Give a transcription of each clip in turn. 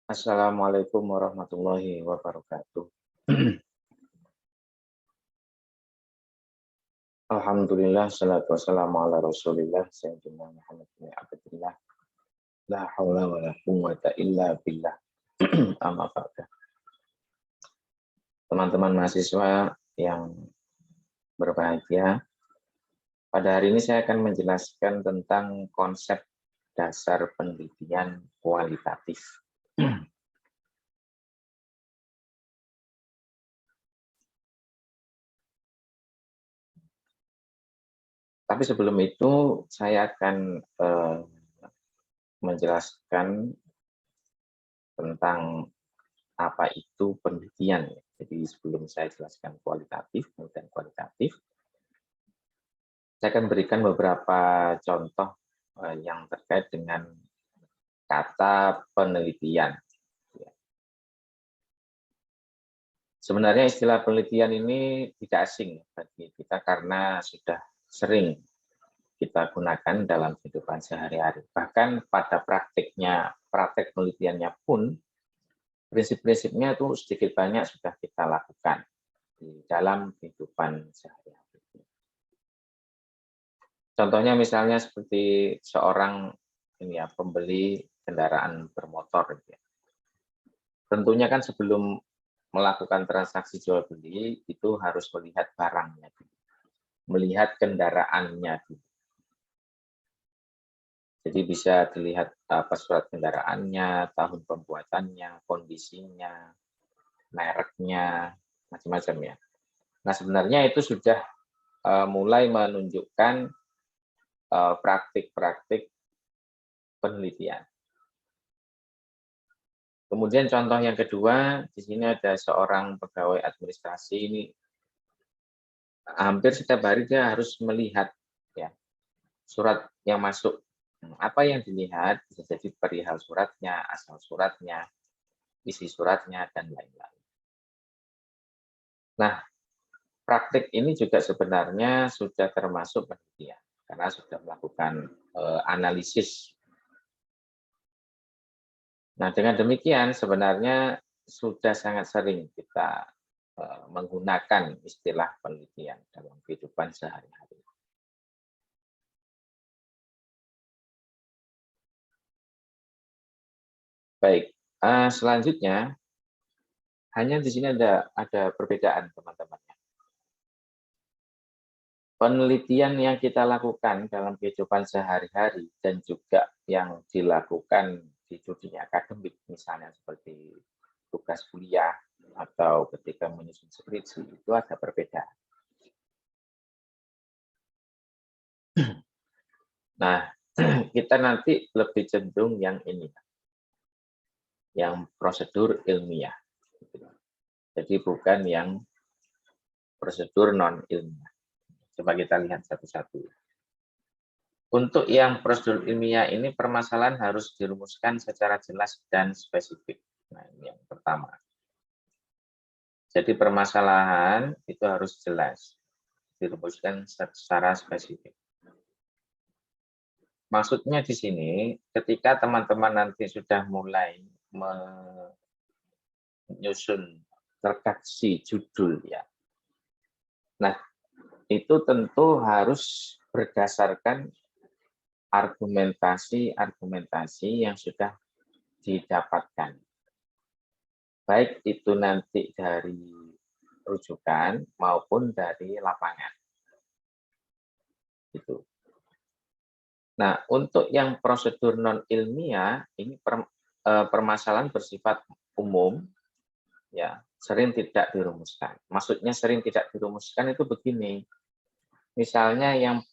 Assalamualaikum warahmatullahi wabarakatuh. Alhamdulillah, salatu wassalamu ala rasulillah, Sayyidina Muhammad bin Abdillah. La hawla wa la quwwata illa billah. Amma ba'da. Teman-teman mahasiswa yang berbahagia, pada hari ini saya akan menjelaskan tentang konsep dasar penelitian kualitatif. Tapi sebelum itu, saya akan menjelaskan tentang apa itu penelitian. Jadi sebelum saya jelaskan kualitatif, penelitian kualitatif, saya akan berikan beberapa contoh yang terkait dengan kata penelitian. Sebenarnya istilah penelitian ini tidak asing bagi kita karena sudah sering kita gunakan dalam kehidupan sehari-hari. Bahkan pada praktek penelitiannya pun, prinsip-prinsipnya itu sedikit banyak sudah kita lakukan di dalam kehidupan sehari-hari. Contohnya misalnya seperti seorang pembeli kendaraan bermotor. Tentunya kan sebelum melakukan transaksi jual beli itu harus melihat barangnya, melihat kendaraannya. Jadi bisa dilihat surat kendaraannya, tahun pembuatannya, kondisinya, mereknya, macam-macam ya. Nah sebenarnya itu sudah mulai menunjukkan praktik-praktik penelitian. Kemudian contoh yang kedua, di sini ada seorang pegawai administrasi ini hampir setiap hari dia harus melihat ya surat yang masuk. Apa yang dilihat bisa jadi perihal suratnya, asal suratnya, isi suratnya dan lain-lain. Nah, praktik ini juga sebenarnya sudah termasuk penelitian karena sudah melakukan analisis. Nah, dengan demikian sebenarnya sudah sangat sering kita menggunakan istilah penelitian dalam kehidupan sehari-hari. Baik, selanjutnya hanya di sini ada perbedaan teman-teman. Penelitian yang kita lakukan dalam kehidupan sehari-hari dan juga yang dilakukan di dunia akademik, misalnya seperti tugas kuliah atau ketika menyusun skripsi, itu ada perbedaan. Nah, kita nanti lebih cenderung yang ini, yang prosedur ilmiah. Jadi bukan yang prosedur non-ilmiah. Coba kita lihat satu-satu. Untuk yang prosedur ilmiah ini permasalahan harus dirumuskan secara jelas dan spesifik. Nah, ini yang pertama. Jadi permasalahan itu harus jelas, dirumuskan secara spesifik. Maksudnya di sini, ketika teman-teman nanti sudah mulai menyusun redaksi judul ya. Nah, itu tentu harus berdasarkan argumentasi yang sudah didapatkan. Baik itu nanti dari rujukan maupun dari lapangan. Gitu. Nah, untuk yang prosedur non-ilmiah, ini permasalahan bersifat umum, ya, sering tidak dirumuskan. Maksudnya sering tidak dirumuskan itu begini. Misalnya yang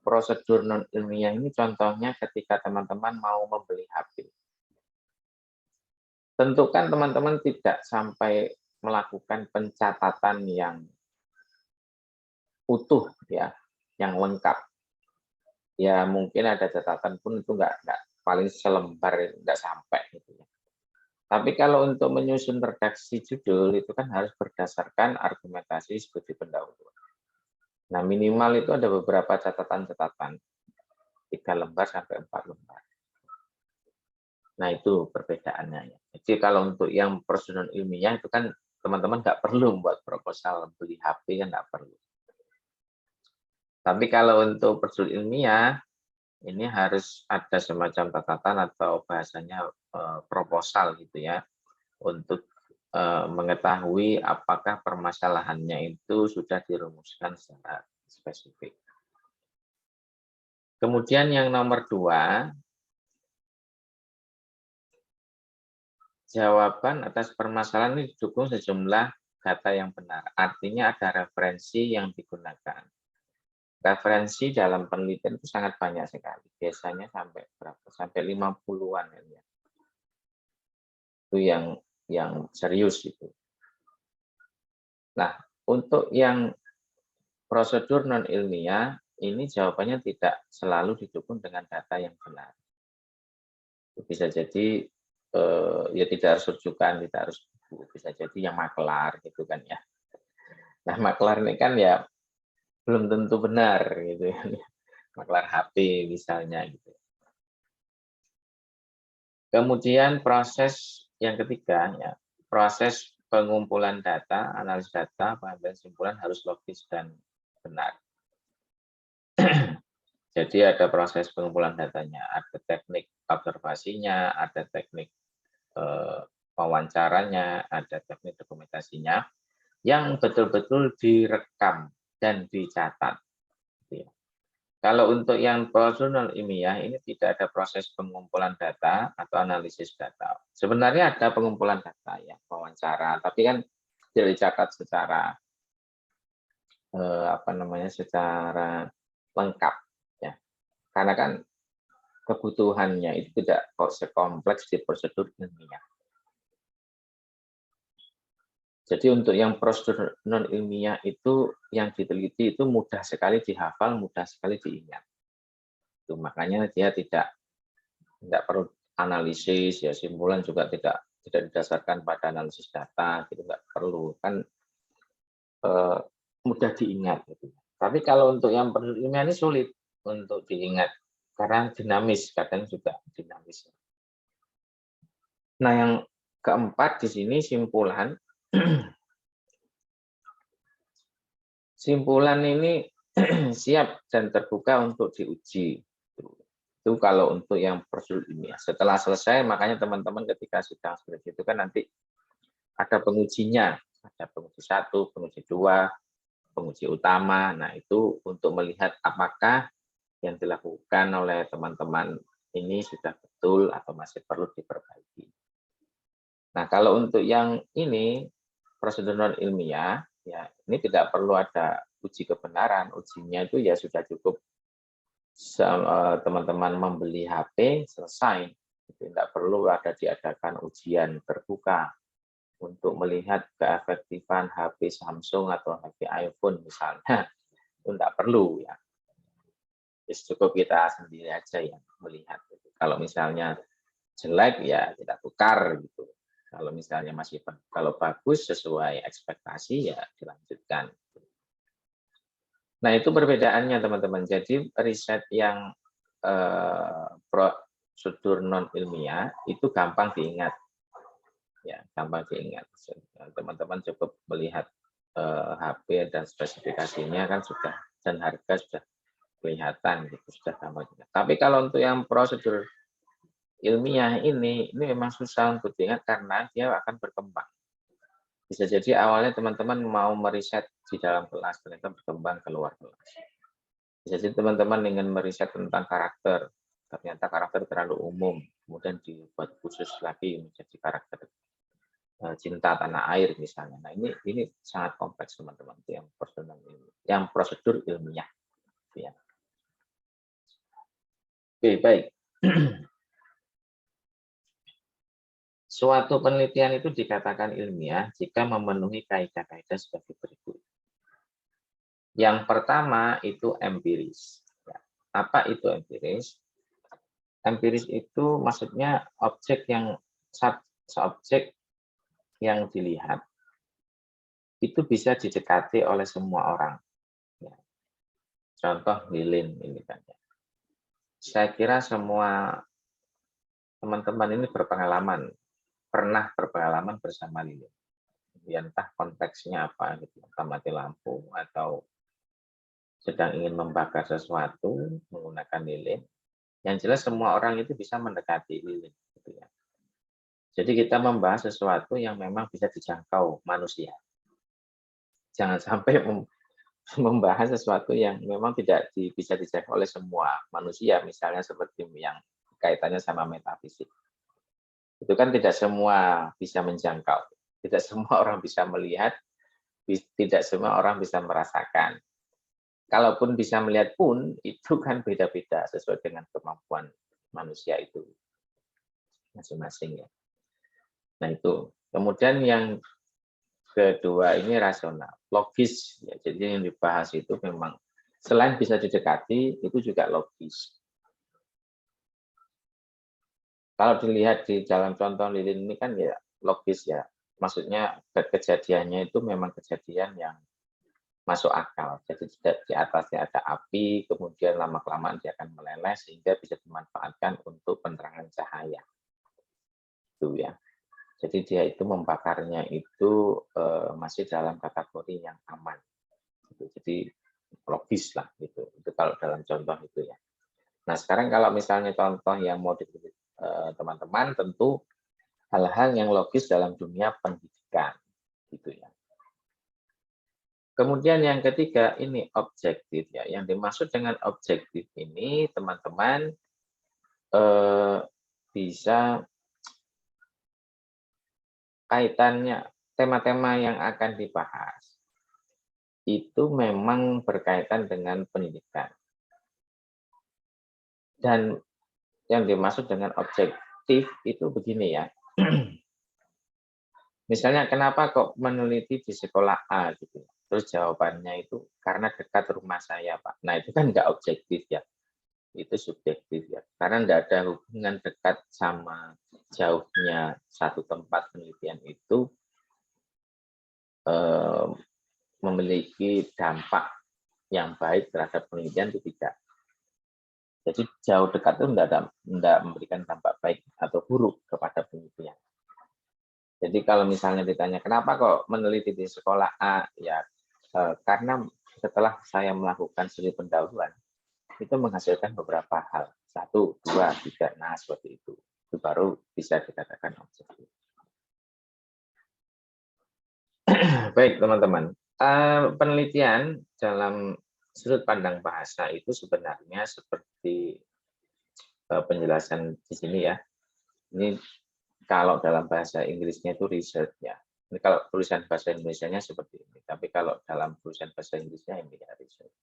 prosedur non-ilmiah ini contohnya ketika teman-teman mau membeli HP. Tentu kan teman-teman tidak sampai melakukan pencatatan yang utuh ya, yang lengkap. Ya mungkin ada catatan pun itu nggak paling selembar nggak sampai gitu ya. Tapi kalau untuk menyusun redaksi judul itu kan harus berdasarkan argumentasi seperti pendahulu. Nah minimal itu ada beberapa catatan-catatan 3 lembar sampai 4 lembar. Nah, itu perbedaannya ya. Jadi kalau untuk yang prosedur ilmiah itu kan teman-teman nggak perlu buat proposal beli HP, kan nggak perlu. Tapi kalau untuk prosedur ilmiah ini harus ada semacam catatan atau bahasanya proposal gitu ya, untuk mengetahui apakah permasalahannya itu sudah dirumuskan secara spesifik. Kemudian yang nomor 2, jawaban atas permasalahan ini didukung sejumlah data yang benar. Artinya ada referensi yang digunakan. Referensi dalam penelitian itu sangat banyak sekali. Biasanya sampai berapa? Sampai 50-an ya. Itu yang serius itu. Nah, untuk yang prosedur non ilmiah ini jawabannya tidak selalu didukung dengan data yang benar. Bisa jadi ya tidak harus rujukan, tidak harus buku, bisa jadi yang maklar gitu kan ya. Nah, maklar ini kan ya belum tentu benar gitu ya. Maklar HP misalnya gitu. Kemudian proses yang ketiga ya, proses pengumpulan data, analisis data, pengambilan kesimpulan harus logis dan benar. Jadi ada proses pengumpulan datanya, ada teknik observasinya, ada teknik wawancaranya, ada teknik dokumentasinya, yang betul-betul direkam dan dicatat. Gitu ya. Kalau untuk yang prosedur ilmiah ini tidak ada proses pengumpulan data atau analisis data. Sebenarnya ada pengumpulan data ya, wawancara, tapi kan tidak dicatat secara secara lengkap ya. Karena kan kebutuhannya itu tidak kok sekompleks di prosedur ilmiah. Jadi untuk yang prosedur non ilmiah itu yang diteliti itu mudah sekali dihafal, mudah sekali diingat. Itu makanya dia tidak perlu analisis ya, simpulan juga tidak didasarkan pada analisis data, gitu nggak perlu, kan mudah diingat gitu. Tapi kalau untuk yang prosedur ilmiah ini sulit untuk diingat karena dinamis, kadang juga dinamis. Nah, yang keempat di sini simpulan. Simpulan ini siap dan terbuka untuk diuji. Itu kalau untuk yang prosedur ilmiah. Setelah selesai, makanya teman-teman ketika sidang skripsi itu kan nanti ada pengujinya. Ada penguji 1, penguji 2, penguji utama. Nah, itu untuk melihat apakah yang dilakukan oleh teman-teman ini sudah betul atau masih perlu diperbaiki. Nah, kalau untuk yang ini, prosedur non ilmiah, ya ini tidak perlu ada uji kebenaran, ujinya itu ya sudah cukup teman-teman membeli HP selesai, tidak perlu diadakan ujian terbuka untuk melihat keefektifan HP Samsung atau HP iPhone misalnya, itu tidak perlu ya. Cukup kita sendiri aja yang melihat. Kalau misalnya jelek ya kita tukar gitu. Kalau misalnya kalau bagus sesuai ekspektasi ya dilanjutkan. Nah, itu perbedaannya teman-teman. Jadi riset yang prosedur non ilmiah itu gampang diingat. Ya, gampang diingat. Teman-teman cukup melihat HP dan spesifikasinya kan sudah, dan harga sudah kelihatan gitu, sudah gampang diingat. Tapi kalau untuk yang prosedur ilmiah ini memang susah untuk diingat karena dia akan berkembang. Bisa jadi awalnya teman-teman mau meriset di dalam kelas, ternyata berkembang keluar kelas. Bisa jadi teman-teman ingin meriset tentang karakter, ternyata karakter terlalu umum, kemudian dibuat khusus lagi menjadi karakter cinta tanah air misalnya. Nah, ini sangat kompleks teman-teman, yang prosedur ilmiah. Ya. Oke, baik. Suatu penelitian itu dikatakan ilmiah jika memenuhi kaidah-kaidah sebagai berikut. Yang pertama itu empiris. Apa itu empiris? Empiris itu maksudnya objek yang dilihat itu bisa didekati oleh semua orang. Contoh lilin ini kan. Saya kira semua teman-teman ini pernah berpengalaman bersama lilin. Ya, entah konteksnya apa gitu, entah mati lampu atau sedang ingin membakar sesuatu menggunakan lilin. Yang jelas semua orang itu bisa mendekati lilin, gitu ya. Jadi kita membahas sesuatu yang memang bisa dijangkau manusia. Jangan sampai membahas sesuatu yang memang tidak bisa dijangkau oleh semua manusia, misalnya seperti yang kaitannya sama metafisik. Itu kan tidak semua bisa menjangkau, tidak semua orang bisa melihat, tidak semua orang bisa merasakan. Kalaupun bisa melihat pun, itu kan beda-beda sesuai dengan kemampuan manusia itu masing-masing ya. Nah itu. Kemudian yang kedua ini rasional, logis. Ya. Jadi yang dibahas itu memang selain bisa didekati, itu juga logis. Kalau dilihat di dalam contoh lilin ini kan ya logis ya. Maksudnya kejadiannya itu memang kejadian yang masuk akal. Jadi di atasnya ada api, kemudian lama-kelamaan dia akan meleleh sehingga bisa dimanfaatkan untuk penerangan cahaya. Itu ya. Jadi dia itu membakarnya itu masih dalam kategori yang aman. Jadi logis lah gitu. Itu kalau dalam contoh itu ya. Nah sekarang kalau misalnya contoh yang mau dipilih teman-teman, tentu hal-hal yang logis dalam dunia pendidikan gitu ya. Kemudian yang ketiga ini objektif ya. Yang dimaksud dengan objektif ini teman-teman bisa kaitannya tema-tema yang akan dibahas itu memang berkaitan dengan pendidikan. Dan yang dimaksud dengan objektif itu begini ya. Misalnya kenapa kok meneliti di sekolah A gitu. Terus jawabannya itu karena dekat rumah saya, Pak. Nah, itu kan nggak objektif ya. Itu subjektif ya. Karena nggak ada hubungan dekat sama jauhnya satu tempat penelitian itu memiliki dampak yang baik terhadap penelitian itu tidak. Jadi jauh dekat itu tidak memberikan dampak baik atau buruk kepada penelitian. Jadi kalau misalnya ditanya kenapa kok meneliti di sekolah A, ya karena setelah saya melakukan studi pendahuluan itu menghasilkan beberapa hal, 1, 2, 3, nah seperti itu baru bisa dikatakan objektif. Baik teman-teman, penelitian dalam sudut pandang bahasa itu sebenarnya seperti penjelasan di sini ya. Ini kalau dalam bahasa Inggrisnya itu research ya. Ini kalau tulisan bahasa Indonesianya seperti ini. Tapi kalau dalam tulisan bahasa Inggrisnya ini ya research.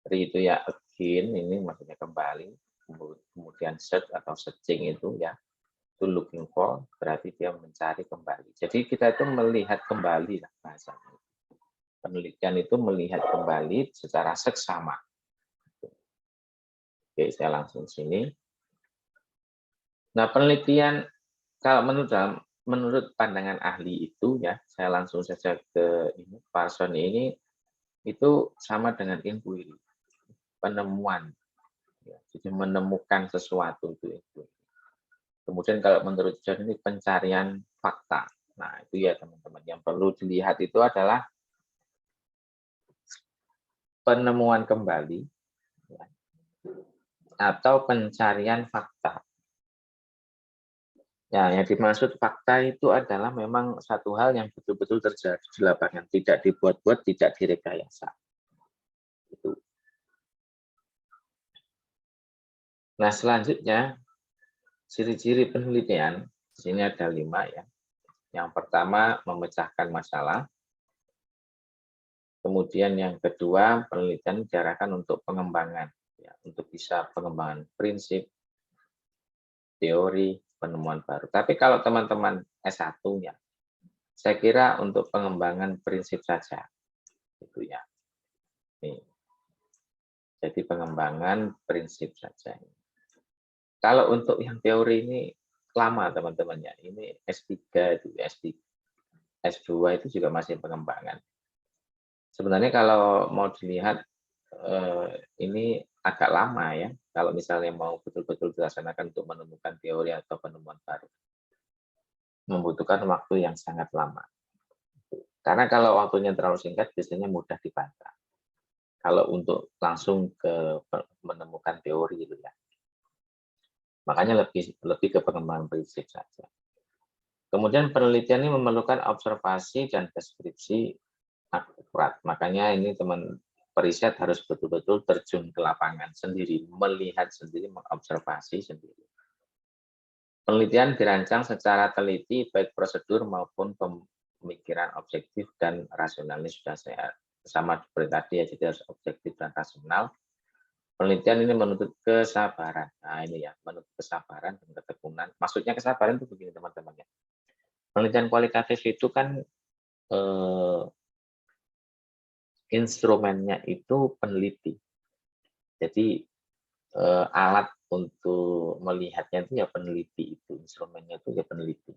Jadi itu ya again, ini maksudnya kembali. Kemudian search atau searching itu ya. Itu looking for, berarti dia mencari kembali. Jadi kita itu melihat kembali lah bahasanya. Penelitian itu melihat kembali secara seksama. Oke, saya langsung sini. Nah, penelitian kalau menurut pandangan ahli itu ya, saya langsung saja ke ini Parson ini itu sama dengan inquiry, penemuan. Ya, jadi menemukan sesuatu itu. Kemudian kalau menurut John ini pencarian fakta. Nah, itu ya teman-teman yang perlu dilihat itu adalah penemuan kembali ya, atau pencarian fakta. Ya, yang dimaksud fakta itu adalah memang satu hal yang betul-betul terjadi di lapangan, tidak dibuat-buat, tidak direkayasa. Itu. Nah, selanjutnya ciri-ciri penelitian di sini ada 5 ya. Yang pertama memecahkan masalah. Kemudian yang kedua penelitian diarahkan untuk pengembangan, ya, untuk bisa pengembangan prinsip, teori, penemuan baru. Tapi kalau teman-teman S1-nya, saya kira untuk pengembangan prinsip saja, itu ya. Nih. Jadi pengembangan prinsip saja. Kalau untuk yang teori ini lama teman-teman ya. Ini S3 itu, S2 itu juga masih pengembangan. Sebenarnya kalau mau dilihat ini agak lama ya, kalau misalnya mau betul-betul dilaksanakan untuk menemukan teori atau penemuan baru. Membutuhkan waktu yang sangat lama. Karena kalau waktunya terlalu singkat, biasanya mudah dibantah. Kalau untuk langsung ke menemukan teori gitu ya. Makanya lebih ke pengembangan prinsip saja. Kemudian penelitian ini memerlukan observasi dan deskripsi akurat. Makanya ini teman periset harus betul-betul terjun ke lapangan sendiri, melihat sendiri, mengobservasi sendiri. Penelitian dirancang secara teliti, baik prosedur maupun pemikiran objektif dan rasional. Ini sudah saya sama seperti tadi ya, jadi harus objektif dan rasional. Penelitian ini menuntut kesabaran. Nah ini ya, menuntut kesabaran dan ketekunan. Maksudnya kesabaran itu begini teman-teman ya. Penelitian kualitatif itu kan instrumennya itu peneliti. Jadi alat untuk melihatnya itu ya peneliti itu, instrumennya itu ya peneliti.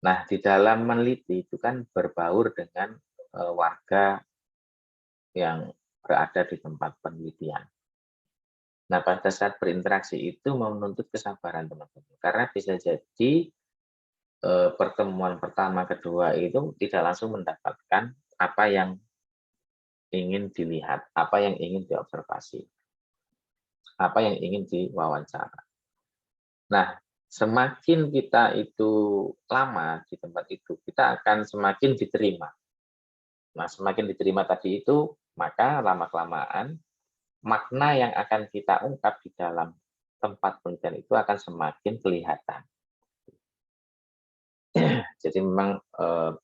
Nah, di dalam meneliti itu kan berbaur dengan warga yang berada di tempat penelitian. Nah, pada saat berinteraksi itu menuntut kesabaran teman-teman, karena bisa jadi pertemuan pertama, kedua itu tidak langsung mendapatkan apa yang ingin dilihat, apa yang ingin diobservasi, apa yang ingin diwawancara. Nah, semakin kita itu lama di tempat itu, kita akan semakin diterima. Nah, semakin diterima tadi itu, maka lama-kelamaan makna yang akan kita ungkap di dalam tempat penelitian itu akan semakin kelihatan. Jadi memang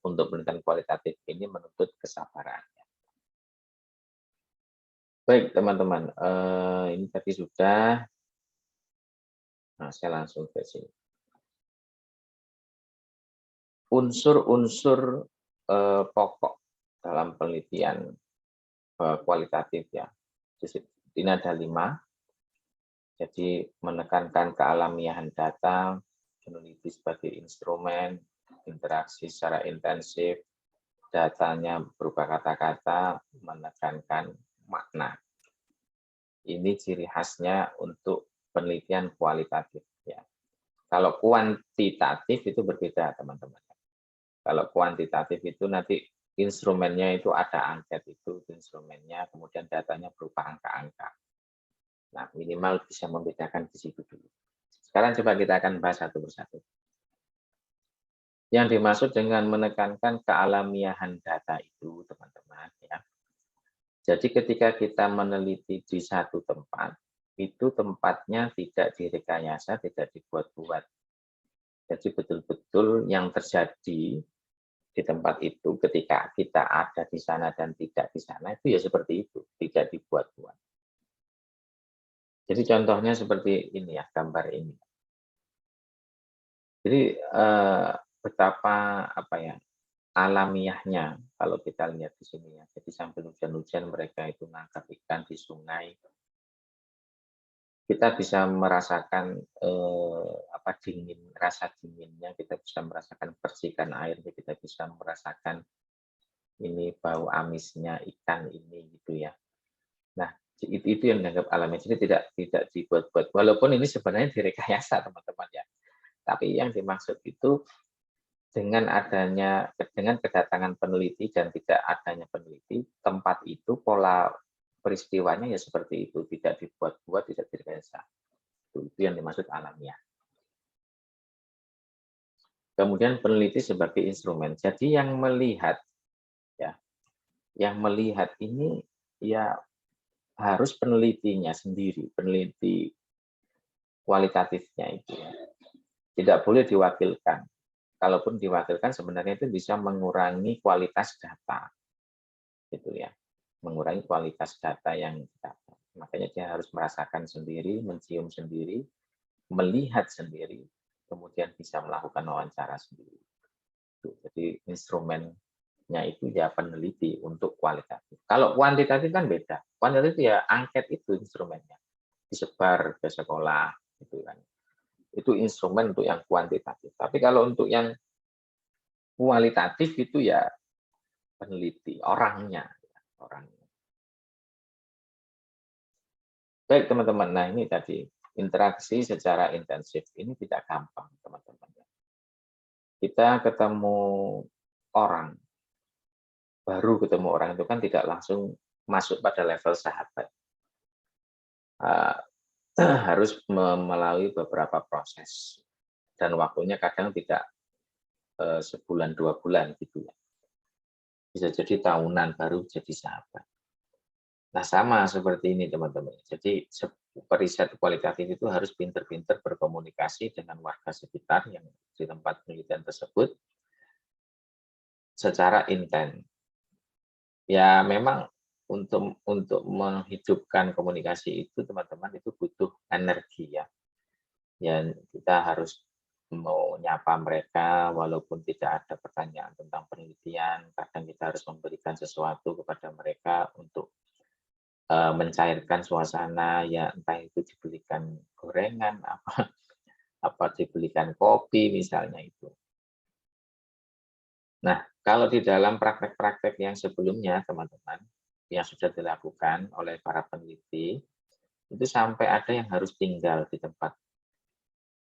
untuk penelitian kualitatif ini menuntut kesabaran. Baik teman-teman, ini tadi sudah. Nah, saya langsung ke sini. Unsur-unsur pokok dalam penelitian kualitatif ya. Ini ada 5. Jadi menekankan kealamiahan data, peneliti sebagai instrumen, interaksi secara intensif, datanya berupa kata-kata, menekankan makna. Ini ciri khasnya untuk penelitian kualitatif. Ya. Kalau kuantitatif itu berbeda, teman-teman. Kalau kuantitatif itu nanti instrumennya itu ada angket itu instrumennya, kemudian datanya berupa angka-angka. Nah, minimal bisa membedakan di situ dulu. Sekarang coba kita akan bahas satu persatu. Yang dimaksud dengan menekankan kealamiahan data itu, teman-teman, ya. Jadi ketika kita meneliti di satu tempat, itu tempatnya tidak direkayasa, tidak dibuat-buat. Jadi betul-betul yang terjadi di tempat itu ketika kita ada di sana dan tidak di sana itu ya seperti itu, tidak dibuat-buat. Jadi contohnya seperti ini ya, gambar ini. Jadi betapa apa ya alamiahnya kalau kita lihat di sini ya. Jadi sambil hujan-hujan mereka itu nangkap ikan di sungai. Kita bisa merasakan apa dingin, rasa dinginnya, kita bisa merasakan percikan airnya, kita bisa merasakan ini bau amisnya ikan ini gitu ya. Nah, itu yang dianggap alami. Jadi tidak dibuat-buat. Walaupun ini sebenarnya direkayasa teman-teman ya. Tapi yang dimaksud itu dengan kedatangan peneliti dan tidak adanya peneliti, tempat itu pola peristiwanya ya seperti itu, tidak dibuat-buat, tidak direkayasa. Itu yang dimaksud alamiah. Kemudian peneliti sebagai instrumen. Jadi yang melihat ya, yang melihat ini ya harus penelitinya sendiri, peneliti kualitatifnya itu ya. Tidak boleh diwakilkan. Kalaupun diwakilkan sebenarnya itu bisa mengurangi kualitas data. Gitu ya. Mengurangi kualitas data yang didapat. Makanya dia harus merasakan sendiri, mencium sendiri, melihat sendiri, kemudian bisa melakukan wawancara sendiri. Jadi instrumennya itu ya peneliti untuk kualitatif. Kalau kuantitatif kan beda. Kuantitatif ya angket itu instrumennya. Disebar ke sekolah gitu kan. Itu instrumen untuk yang kuantitatif. Tapi kalau untuk yang kualitatif itu ya peneliti, orangnya. Baik teman-teman, nah ini tadi interaksi secara intensif ini tidak gampang teman-teman. Kita ketemu orang, baru ketemu orang itu kan tidak langsung masuk pada level sahabat. Uh, harus melalui beberapa proses dan waktunya kadang tidak sebulan 2 bulan gitu ya. Bisa jadi tahunan baru jadi sahabat. Nah sama seperti ini teman-teman. Jadi riset kualitatif itu harus pinter-pinter berkomunikasi dengan warga sekitar yang di tempat penelitian tersebut secara intens. Ya memang untuk menghidupkan komunikasi itu teman-teman itu butuh energi ya. Ya kita harus mau nyapa mereka walaupun tidak ada pertanyaan tentang penelitian, kadang kita harus memberikan sesuatu kepada mereka untuk mencairkan suasana, ya entah itu dibelikan gorengan, apa dibelikan kopi misalnya itu. Nah, kalau di dalam praktek-praktek yang sebelumnya teman-teman, yang sudah dilakukan oleh para peneliti, itu sampai ada yang harus tinggal di tempat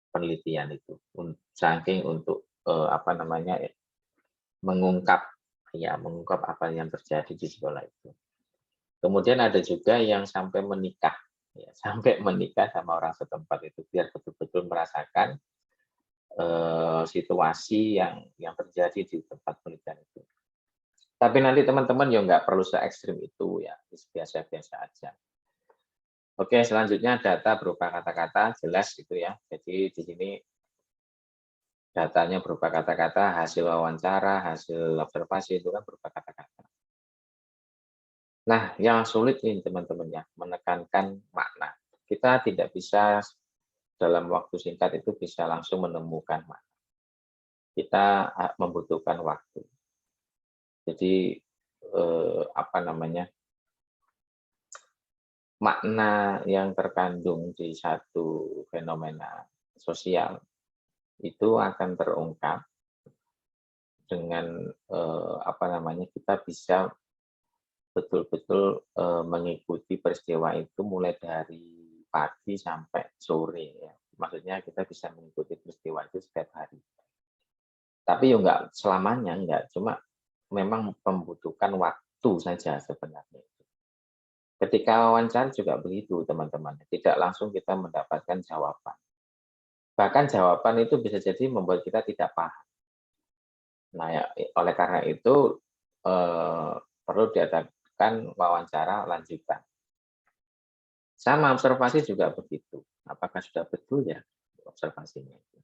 penelitian itu, saking untuk apa namanya mengungkap apa yang terjadi di sekolah itu. Kemudian ada juga yang sampai menikah, ya, sampai menikah sama orang setempat itu biar betul-betul merasakan situasi yang terjadi di tempat penelitian itu. Tapi nanti teman-teman ya nggak perlu se-ekstrim itu ya, biasa-biasa aja. Oke, selanjutnya data berupa kata-kata jelas gitu ya. Jadi di sini datanya berupa kata-kata, hasil wawancara, hasil observasi itu kan berupa kata-kata. Nah, yang sulit ini teman-teman ya, menekankan makna. Kita tidak bisa dalam waktu singkat itu bisa langsung menemukan makna. Kita membutuhkan waktu. Jadi apa namanya? Makna yang terkandung di satu fenomena sosial itu akan terungkap dengan apa namanya? Kita bisa betul-betul mengikuti peristiwa itu mulai dari pagi sampai sore ya. Maksudnya kita bisa mengikuti peristiwa itu setiap hari. Tapi ya enggak selamanya, enggak. Cuma memang membutuhkan waktu saja sebenarnya. Ketika wawancara juga begitu teman-teman. Tidak langsung kita mendapatkan jawaban. Bahkan jawaban itu bisa jadi membuat kita tidak paham. Nah, ya, oleh karena itu perlu diadakan wawancara lanjutan. Sama observasi juga begitu. Apakah sudah betul ya observasinya itu?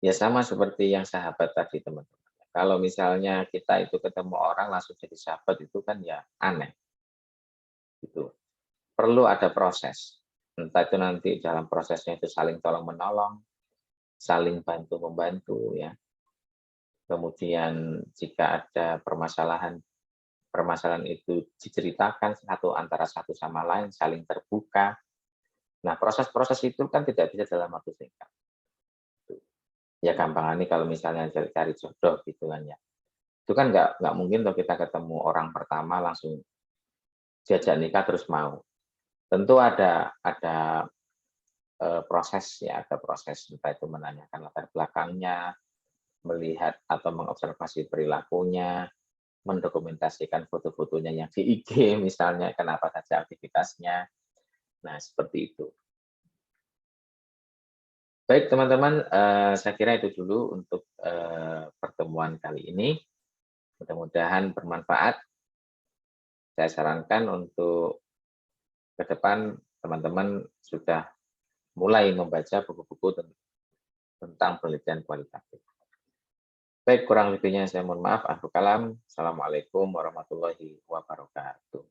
Ya sama seperti yang sahabat tadi teman-teman. Kalau misalnya kita itu ketemu orang langsung jadi sahabat itu kan ya aneh. Gitu. Perlu ada proses. Entah itu nanti dalam prosesnya itu saling tolong menolong, saling bantu membantu ya. Kemudian jika ada permasalahan permasalahan itu diceritakan antara satu sama lain, saling terbuka. Nah, proses-proses itu kan tidak bisa dalam waktu singkat. Ya gampang nih kalau misalnya cari jodoh gitu kan ya. Itu kan nggak mungkin kalau kita ketemu orang pertama langsung diajak nikah terus mau. Tentu ada proses ya, ada proses entah itu menanyakan latar belakangnya, melihat atau mengobservasi perilakunya, mendokumentasikan foto-fotonya yang di IG misalnya, kenapa saja aktivitasnya. Nah, seperti itu. Baik teman-teman, saya kira itu dulu untuk pertemuan kali ini. Mudah-mudahan bermanfaat. Saya sarankan untuk ke depan teman-teman sudah mulai membaca buku-buku tentang penelitian kualitatif. Baik, kurang lebihnya saya mohon maaf. Assalamualaikum warahmatullahi wabarakatuh.